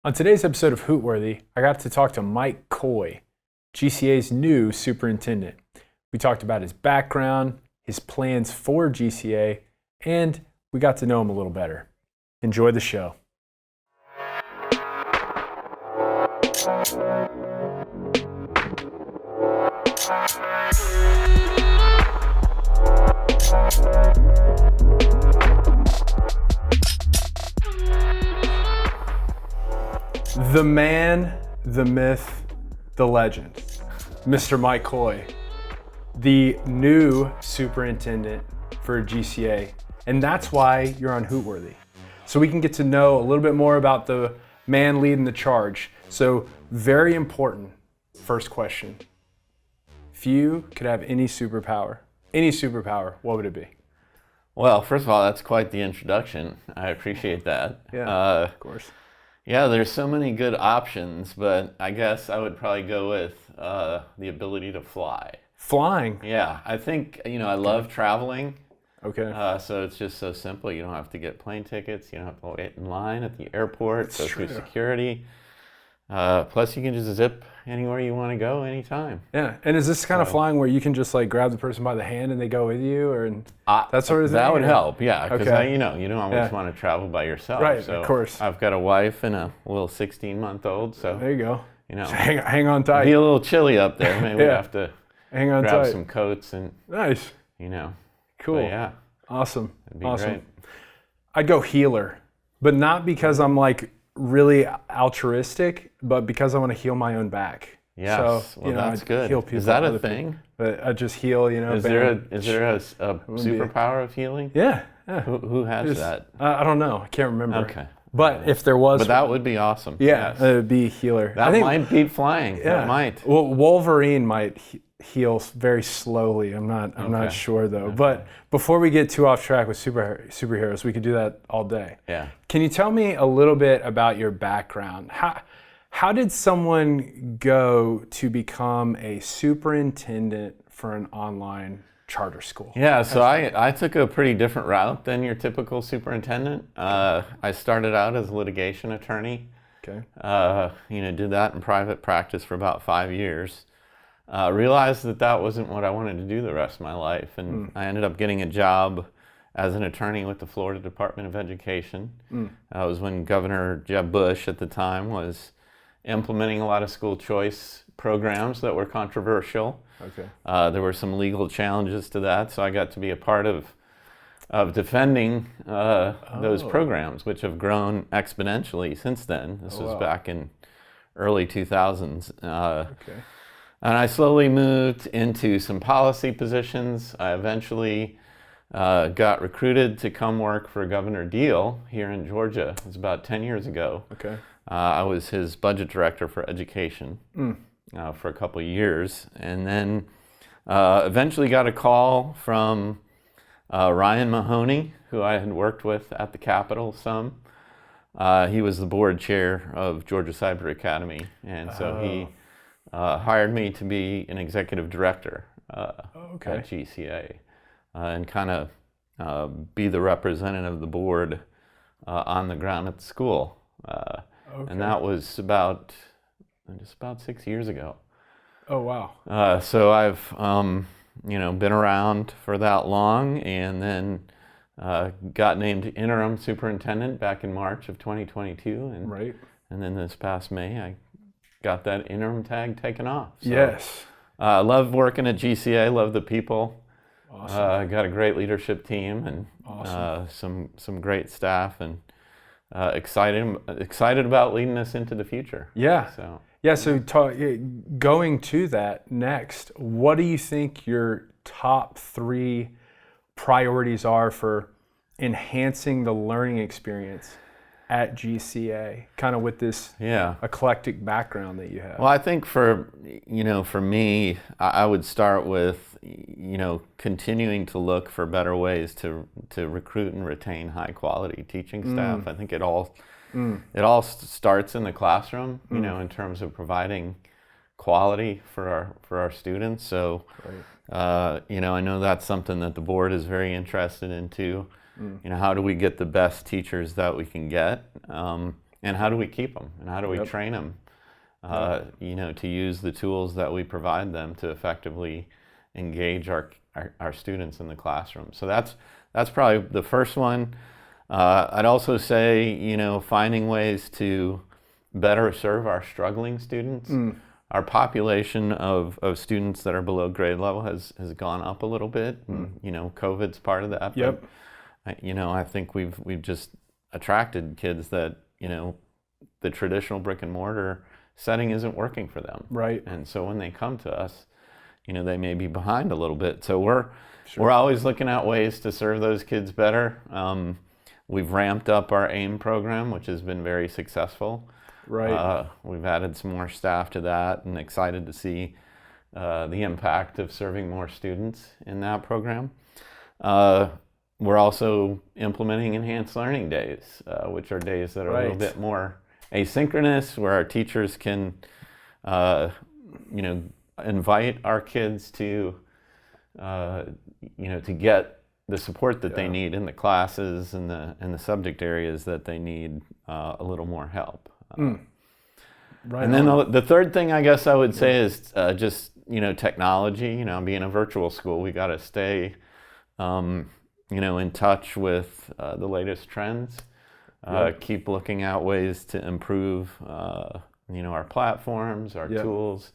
On today's episode of Hootworthy, I got to talk to Mike Kooi, GCA's new superintendent. We talked about his background, his plans for GCA, and we got to know him a little better. Enjoy the show. The man, the myth, the legend, Mr. Mike Kooi, the new superintendent for GCA. And that's why you're on Hootworthy. So we can get to know a little bit more about the man leading the charge. So very important first question. If you could have any superpower, what would it be? Well, first of all, that's quite the introduction. I appreciate that. Yeah, of course. Yeah, there's so many good options, but I guess I would probably go with the ability to fly. Flying? Yeah, I think, I love traveling. Okay. So it's just so simple. You don't have to get plane tickets. You don't have to wait in line at the airport, go through security. Plus, you can just zip anywhere you want to go anytime. Yeah, and is this kind of flying where you can just like grab the person by the hand and they go with you, or that sort of thing? That would help, yeah, because Okay. you don't always want to travel by yourself. Right, so of course. I've got a wife and a little 16-month-old, so There you go. So hang on tight. be a little chilly up there. Maybe we have to Hang on grab tight. some coats and Nice. Cool. But yeah, Awesome. it'd be Awesome. great. I'd go healer, but not because I'm like really altruistic, but because I want to heal my own back. Yes, So, well, that's I'd good. Heal people, Is that a other thing? people. But I just heal, Is bam. there a superpower of healing? Yeah. Who has that? I don't know. I can't remember. Okay. But if there was, But that would be awesome. yeah, Yes. it would be healer. That I think, might beat flying. yeah. That might. Well, Wolverine might heal very slowly. I'm not Okay. sure though. But before we get too off track with superheroes, we could do that all day. Yeah. Can you tell me a little bit about your background? How did someone go to become a superintendent for an online charter school? Yeah, so I took a pretty different route than your typical superintendent. I started out as a litigation attorney. Okay. Did that in private practice for about 5 years. Realized that wasn't what I wanted to do the rest of my life, and I ended up getting a job as an attorney with the Florida Department of Education. That was when Governor Jeb Bush at the time was implementing a lot of school choice programs that were controversial. Okay. There were some legal challenges to that, so I got to be a part of defending those programs, which have grown exponentially since then. This was back in early 2000s. Okay. And I slowly moved into some policy positions. I eventually got recruited to come work for Governor Deal here in Georgia. It was about 10 years ago. Okay. I was his budget director for education for a couple of years, and then eventually got a call from Ryan Mahoney, who I had worked with at the Capitol some. He was the board chair of Georgia Cyber Academy, and so he hired me to be an executive director at GCA and kind of be the representative of the board on the ground at the school. And that was just about 6 years ago. Oh, wow. So I've been around for that long, and then got named interim superintendent back in March of 2022, and Right. and then this past May I got that interim tag taken off. So, Yes. I love working at GCA. Love the people. Awesome. Got a great leadership team and Awesome. some great staff, and excited about leading us into the future. Yeah. So Going to that next, what do you think your top 3 priorities are for enhancing the learning experience at GCA, kind of with this eclectic background that you have? Well, I think for me, I would start with, continuing to look for better ways to recruit and retain high quality teaching staff. I think it all starts in the classroom, in terms of providing quality for our students. So, I know that's something that the board is very interested in too. How do we get the best teachers that we can get? and how do we keep them, and how do we train them, to use the tools that we provide them to effectively engage our students in the classroom. So that's probably the first one. I'd also say, finding ways to better serve our struggling students. Our population of students that are below grade level has gone up a little bit. And, COVID's part of that. Yep. But, I think we've just attracted kids that, the traditional brick and mortar setting isn't working for them. Right. And so when they come to us, they may be behind a little bit. So we're always looking at ways to serve those kids better. We've ramped up our AIM program, which has been very successful. Right. We've added some more staff to that, and excited to see the impact of serving more students in that program. We're also implementing enhanced learning days, which are days that are a little bit more asynchronous, where our teachers can, invite our kids to, to get the support that they need in the classes and the subject areas that they need a little more help. Right. And then the third thing I guess I would say is just, technology. Being a virtual school, we got to stay, in touch with the latest trends. Keep looking at ways to improve, our platforms, our tools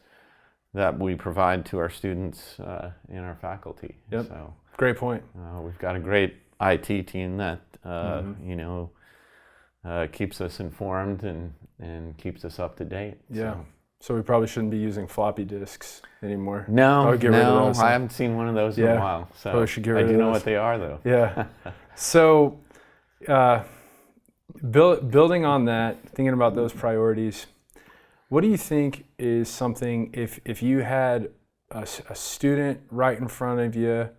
that we provide to our students and our faculty. Yep. So, great point. We've got a great IT team that, keeps us informed and keeps us up to date. Yeah. So we probably shouldn't be using floppy disks anymore. No, get rid of those. I haven't seen one of those in a while. So probably should get rid I do of know those. what they are, though. Yeah. So building on that, thinking about those priorities, what do you think is something, if you had a student right in front of you,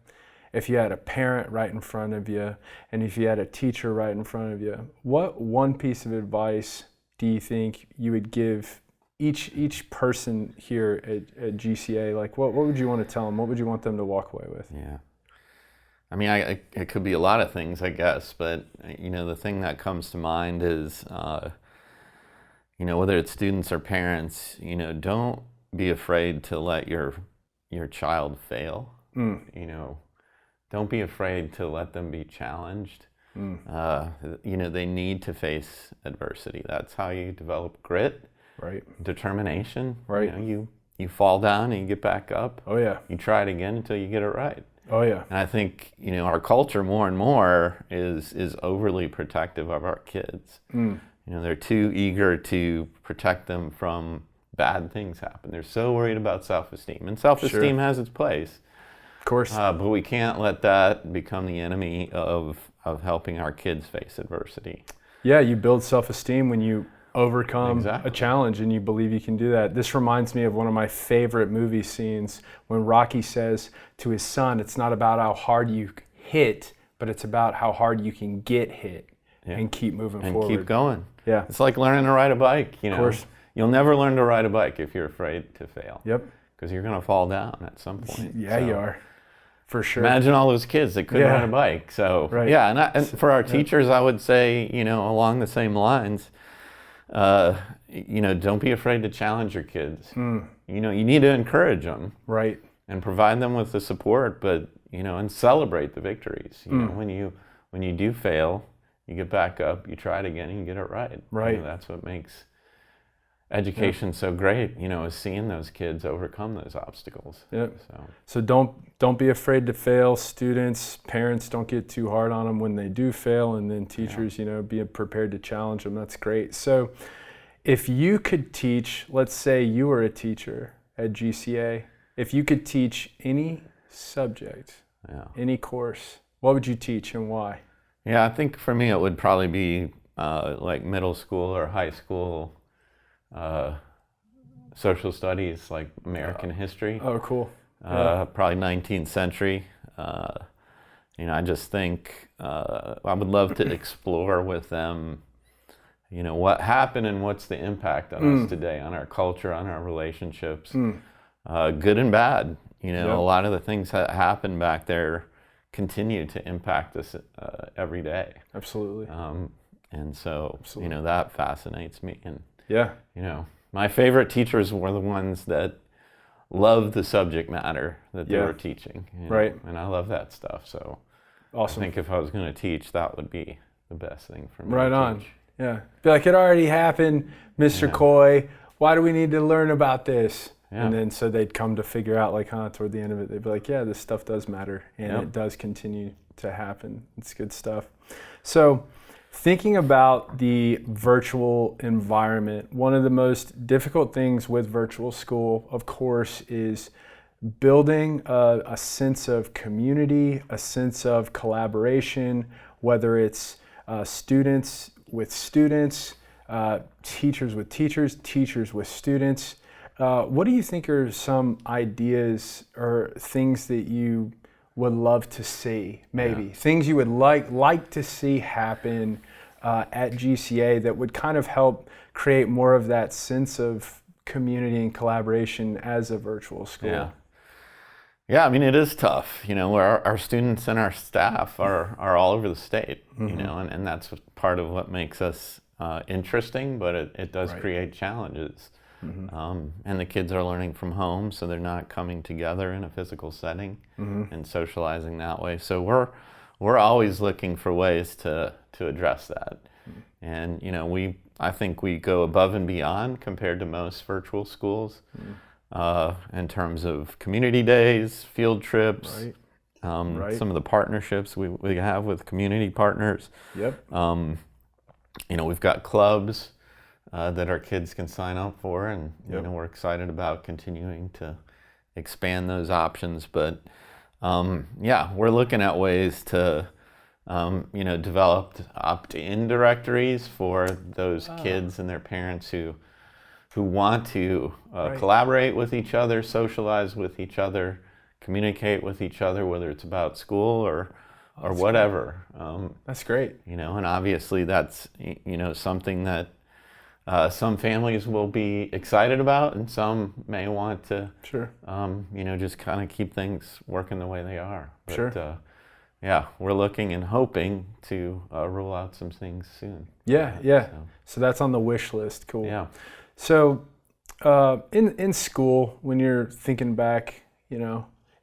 if you had a parent right in front of you, and if you had a teacher right in front of you, what one piece of advice do you think you would give each person here at GCA? Like, what would you want to tell them? What would you want them to walk away with? Yeah. I mean, it could be a lot of things, I guess, but, the thing that comes to mind is, whether it's students or parents, don't be afraid to let your child fail. Don't be afraid to let them be challenged. They need to face adversity. That's how you develop grit, right? Determination. Right. You fall down and you get back up. Oh yeah. You try it again until you get it right. Oh yeah. And I think our culture more and more is overly protective of our kids. They're too eager to protect them from bad things happen. They're so worried about self-esteem, and self-esteem has its place. Of course. But we can't let that become the enemy of helping our kids face adversity. Yeah, you build self-esteem when you overcome Exactly. a challenge and you believe you can do that. This reminds me of one of my favorite movie scenes when Rocky says to his son, it's not about how hard you hit, but it's about how hard you can get hit and keep moving forward. And keep going. Yeah. It's like learning to ride a bike. Of course. You'll never learn to ride a bike if you're afraid to fail. Yep. Because you're going to fall down at some point. Yeah, you are. For sure. Imagine all those kids that couldn't ride a bike. So, and for our teachers, I would say, along the same lines, don't be afraid to challenge your kids. You need to encourage them. Right. And provide them with the support, but, and celebrate the victories. When you do fail, you get back up, you try it again, and you get it right. Right. That's what makes education so great, is seeing those kids overcome those obstacles. Yep. So don't be afraid to fail. Students, parents, don't get too hard on them when they do fail, and then teachers, be prepared to challenge them. That's great. So if you could teach, let's say you were a teacher at GCA, if you could teach any subject, any course, what would you teach and why? Yeah, I think for me it would probably be like middle school or high school social studies, like American history. Oh, cool. Probably 19th century. I just think I would love to explore with them, what happened and what's the impact on us today, on our culture, on our relationships, good and bad. A lot of the things that happened back there continue to impact us every day. Absolutely. And so, Absolutely. that fascinates me. And, Yeah. my favorite teachers were the ones that loved the subject matter that they were teaching. Right. And I love that stuff. So Awesome. I think if I was going to teach, that would be the best thing for me Right to on. teach. Yeah. Be like, it already happened, Mr. Kooi. Why do we need to learn about this? Yeah. And then so they'd come to figure out, like, toward the end of it, they'd be like, yeah, this stuff does matter, and it does continue to happen. It's good stuff. So thinking about the virtual environment, one of the most difficult things with virtual school, of course, is building a sense of community, a sense of collaboration, whether it's students with students, teachers with teachers, teachers with students. What do you think are some ideas or things that you would love to see, maybe? Things you would like to see happen at GCA that would kind of help create more of that sense of community and collaboration as a virtual school? Yeah, I mean, it is tough. Our students and our staff are all over the state, and that's part of what makes us interesting, but it does create challenges. And the kids are learning from home, so they're not coming together in a physical setting and socializing that way. So we're always looking for ways to address that. And I think we go above and beyond compared to most virtual schools in terms of community days, field trips, some of the partnerships we have with community partners. We've got clubs that our kids can sign up for, and we're excited about continuing to expand those options. But we're looking at ways to develop opt-in directories for those kids and their parents who want to collaborate with each other, socialize with each other, communicate with each other, whether it's about school or whatever. That's great. And obviously that's something that some families will be excited about, and some may want to, just kind of keep things working the way they are. But, we're looking and hoping to roll out some things soon. So that's on the wish list. Cool. Yeah. So in school, when you're thinking back, it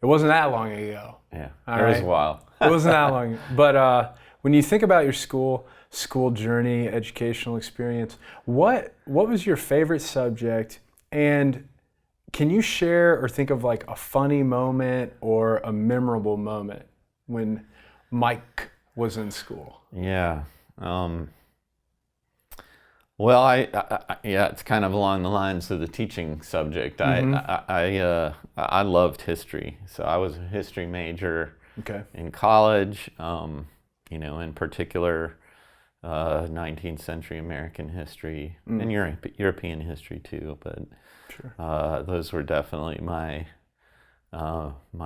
wasn't that long ago. Yeah, it was a while. It wasn't that long. But when you think about your school journey, educational experience, what was your favorite subject? And can you share or think of like a funny moment or a memorable moment when Mike was in school? Yeah. Well, it's kind of along the lines of the teaching subject. I loved history, so I was a history major in college. In particular, 19th century American history and European history too. But those were definitely my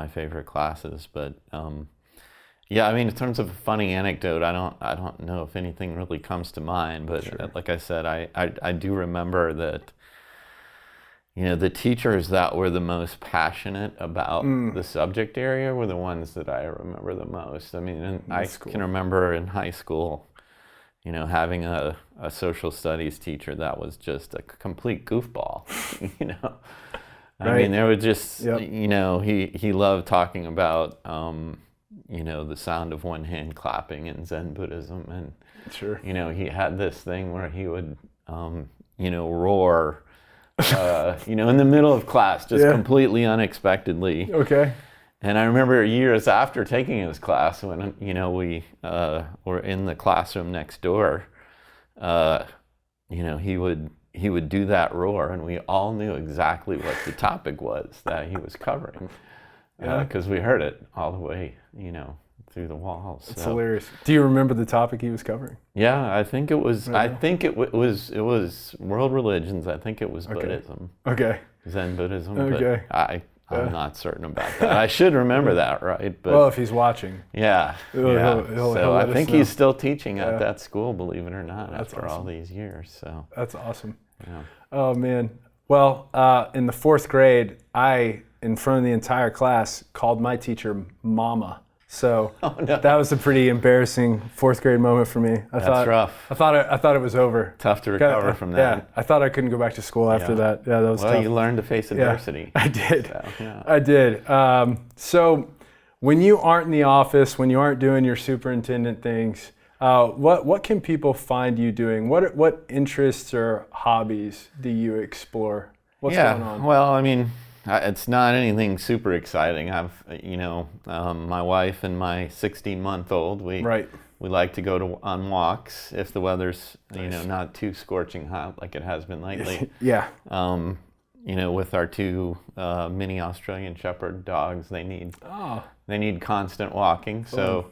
favorite classes. But in terms of a funny anecdote, I don't know if anything really comes to mind, but like I said, I do remember that, the teachers that were the most passionate about the subject area were the ones that I remember the most. I mean, and I can remember in high school, having a social studies teacher that was just a complete goofball, I mean, there was just, he loved talking about, the sound of one hand clapping in Zen Buddhism. And, he had this thing where he would, roar, in the middle of class, just completely unexpectedly. And I remember years after taking his class when, we were in the classroom next door, he would do that roar, and we all knew exactly what the topic was that he was covering. Because we heard it all the way, through the walls. It's hilarious. Do you remember the topic he was covering? Yeah, I think it was. I think it was world religions. I think it was Buddhism. Zen Buddhism. But I'm not certain about that. I should remember that, right? But well, if he's watching. He'll I think he's still teaching at that school, believe it or not, after all these years. So that's awesome. Yeah. Oh man. Well, in the 4th grade, I, in front of the entire class, called my teacher Mama. So Oh, no. that was a pretty embarrassing fourth grade moment for me. That's rough. I thought it was over. Tough to recover from that. Yeah, I thought I couldn't go back to school after Yeah. that. Yeah, that was Well, tough. you learned to face adversity. I did. So, yeah. I did. So when you aren't in the office, when you aren't doing your superintendent things, what can people find you doing? What interests or hobbies do you explore? What's going on? Well, I mean, it's not anything super exciting. I've, my wife and my 16-month-old, we like to go on walks if the weather's, not too scorching hot like it has been lately. Yeah. With our two mini Australian Shepherd dogs, they need constant walking. So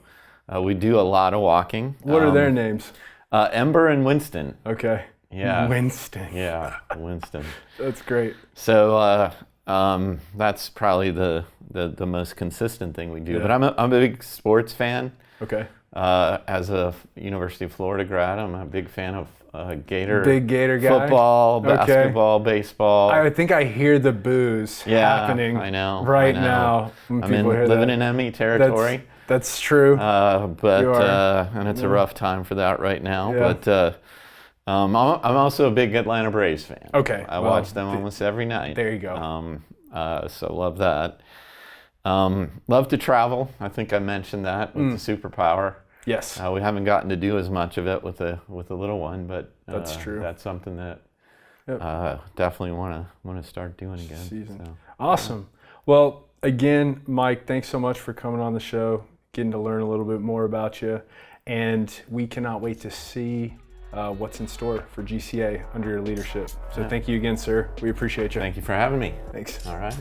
we do a lot of walking. What are their names? Ember and Winston. Okay. Yeah. Winston. Yeah, Winston. That's great. So that's probably the most consistent thing we do. Yeah. But I'm a big sports fan. Okay. As a University of Florida grad, I'm a big fan of Big Gator guy. football, basketball, baseball. I think I hear the boos happening I know, now. When I'm people hear living that. in ME territory. That's true. But You are. and it's a rough time for that right now. Yeah. But I'm also a big Atlanta Braves fan. Okay. I watch them almost every night. There you go. So love that. Love to travel. I think I mentioned that with the superpower. Yes. We haven't gotten to do as much of it with the little one, but That's true. That's something that definitely want to start doing again. So. Awesome. Well, again, Mike, thanks so much for coming on the show, getting to learn a little bit more about you, and we cannot wait to see what's in store for GCA under your leadership. So thank you again, sir. We appreciate you. Thank you for having me. Thanks. All right.